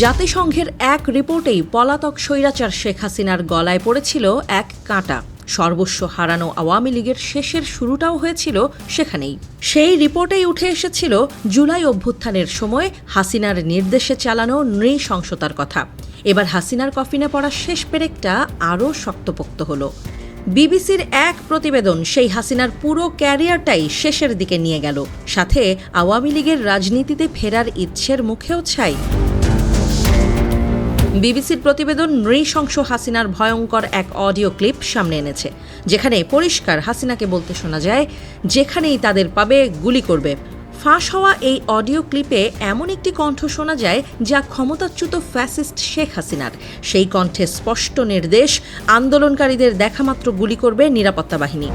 জাতিসংঘের এক রিপোর্টেই পলাতক স্বৈরাচার শেখ হাসিনার গলায় পড়েছিল এক কাঁটা। সর্বস্ব হারানো আওয়ামী লীগের শেষের শুরুটাও হয়েছিল সেখানেই। সেই রিপোর্টেই উঠে এসেছিল জুলাই অভ্যুত্থানের সময় হাসিনার নির্দেশে চালানো নৃশংসতার কথা। এবার হাসিনার কফিনে পড়া শেষ পেরেকটা আরও শক্তপোক্ত হলো। বিবিসির এক প্রতিবেদন সেই হাসিনার পুরো ক্যারিয়ারটাই শেষের দিকে নিয়ে গেল, সাথে আওয়ামী লীগের রাজনীতিতে ফেরার ইচ্ছের মুখেও ছাই। বিবিসির প্রতিবেদন নৃশংস হাসিনার ভয়ঙ্কর এক অডিও ক্লিপ সামনে এনেছে, যেখানে পরিষ্কার হাসিনাকে বলতে শোনা যায়, যেখানেই তাদের পাবে গুলি করবে। ফাঁস হওয়া এই অডিও ক্লিপে এমন একটি কণ্ঠ শোনা যায় যা ক্ষমতাচ্যুত ফ্যাসিস্ট শেখ হাসিনার। সেই কণ্ঠে স্পষ্ট নির্দেশ, আন্দোলনকারীদের দেখামাত্র গুলি করবে নিরাপত্তা বাহিনী।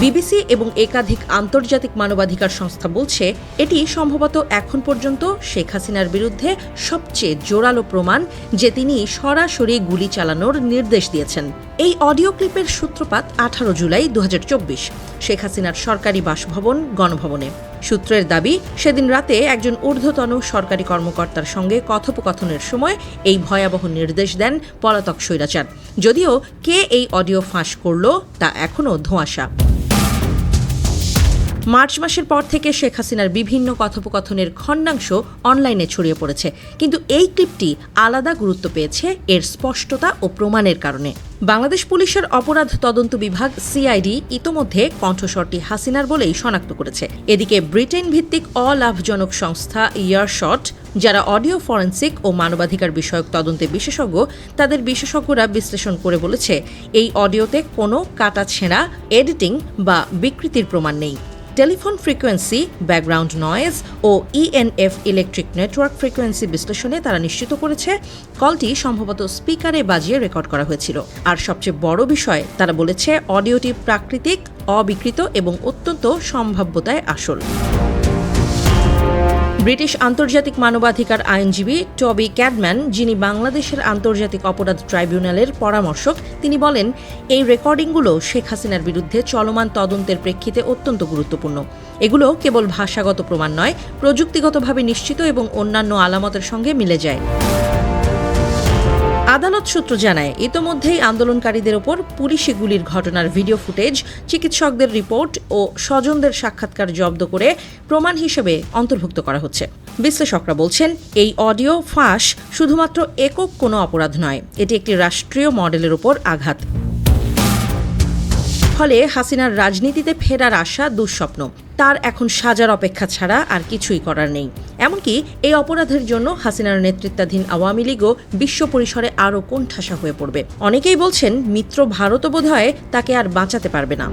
বিবিসি এবং একাধিক আন্তর্জাতিক মানবাধিকার সংস্থা বলছে, এটি সম্ভবত এখন পর্যন্ত শেখ হাসিনার বিরুদ্ধে সবচেয়ে জোরালো প্রমাণ যে তিনি সরাসরি গুলি চালানোর নির্দেশ দিয়েছেন। এই অডিও ক্লিপের সূত্রপাত 18 জুলাই 2024 শেখ হাসিনার সরকারি বাসভবন গণভবনে। সূত্রের দাবি, সেদিন রাতে একজন ঊর্ধ্বতন সরকারি কর্মকর্তার সঙ্গে কথোপকথনের সময় এই ভয়াবহ নির্দেশ দেন পলাতক স্বৈরাচার। যদিও কে এই অডিও ফাঁস করল তা এখনও ধোঁয়াশা। মার্চ মাসের পর থেকে শেখ হাসিনার বিভিন্ন কথোপকথনের খণ্ডাংশ অনলাইনে ছড়িয়ে পড়েছে, কিন্তু এই ক্লিপটি আলাদা গুরুত্ব পেয়েছে এর স্পষ্টতা ও প্রমাণের কারণে। বাংলাদেশ পুলিশের অপরাধ তদন্ত বিভাগ সিআইডি ইতোমধ্যে কণ্ঠস্বরটি হাসিনার বলেই শনাক্ত করেছে। এদিকে ব্রিটেন ভিত্তিক অলাভজনক সংস্থা ইয়ারশট, যারা অডিও ফরেনসিক ও মানবাধিকার বিষয়ক তদন্তে বিশেষজ্ঞ, তাদের বিশেষজ্ঞরা বিশ্লেষণ করে বলেছে, এই অডিওতে কোনো কাটাছেঁড়া, এডিটিং বা বিকৃতির প্রমাণ নেই। টেলিফোন ফ্রিকোয়েন্সি, ব্যাকগ্রাউন্ড নয়েজ ও ইএনএফ ইলেকট্রিক নেটওয়ার্ক ফ্রিকোয়েন্সি বিশ্লেষণে তারা নিশ্চিত করেছে কলটি সম্ভবত স্পিকারে বাজিয়ে রেকর্ড করা হয়েছিল। আর সবচেয়ে বড় বিষয়, তারা বলেছে অডিওটি প্রাকৃতিক, অবিকৃত এবং অত্যন্ত সম্ভাব্যতায় আসল। ব্রিটিশ আন্তর্জাতিক মানবাধিকার আইনজীবী টবি ক্যাডম্যান, যিনি বাংলাদেশের আন্তর্জাতিক অপরাধ ট্রাইব্যুনালের পরামর্শক, তিনি বলেন, এই রেকর্ডিংগুলো শেখ হাসিনার বিরুদ্ধে চলমান তদন্তের প্রেক্ষিতে অত্যন্ত গুরুত্বপূর্ণ। এগুলো কেবল ভাষাগত প্রমাণ নয়, প্রযুক্তিগতভাবে নিশ্চিত এবং অন্যান্য আলামতের সঙ্গে মিলে যায়। আদালত সূত্র জানায়, ইতোমধ্যেই আন্দোলনকারীদের ওপর পুলিশি গুলির ঘটনার ভিডিও ফুটেজ, চিকিৎসকদের রিপোর্ট ও স্বজনদের সাক্ষাৎকার জব্দ করে প্রমাণ হিসেবে অন্তর্ভুক্ত করা হচ্ছে। বিশ্লেষকরা বলছেন, এই অডিও ফাঁস শুধুমাত্র একক কোনো অপরাধ নয়, এটি একটি রাষ্ট্রীয় মডেলের ওপর আঘাত। ফলে হাসিনার রাজনীতিতে ফেরার আশা দুঃস্বপ্ন। তার এখন সাজার অপেক্ষা ছাড়া আর কিছুই করার নেই। এমনকি এই অপরাধের জন্য হাসিনার নেতৃত্বাধীন আওয়ামী লীগও বিশ্ব পরিসরে আরও কোণঠাসা হয়ে পড়বে। অনেকেই বলছেন, মিত্র ভারতও বোধহয় তাকে আর বাঁচাতে পারবে না।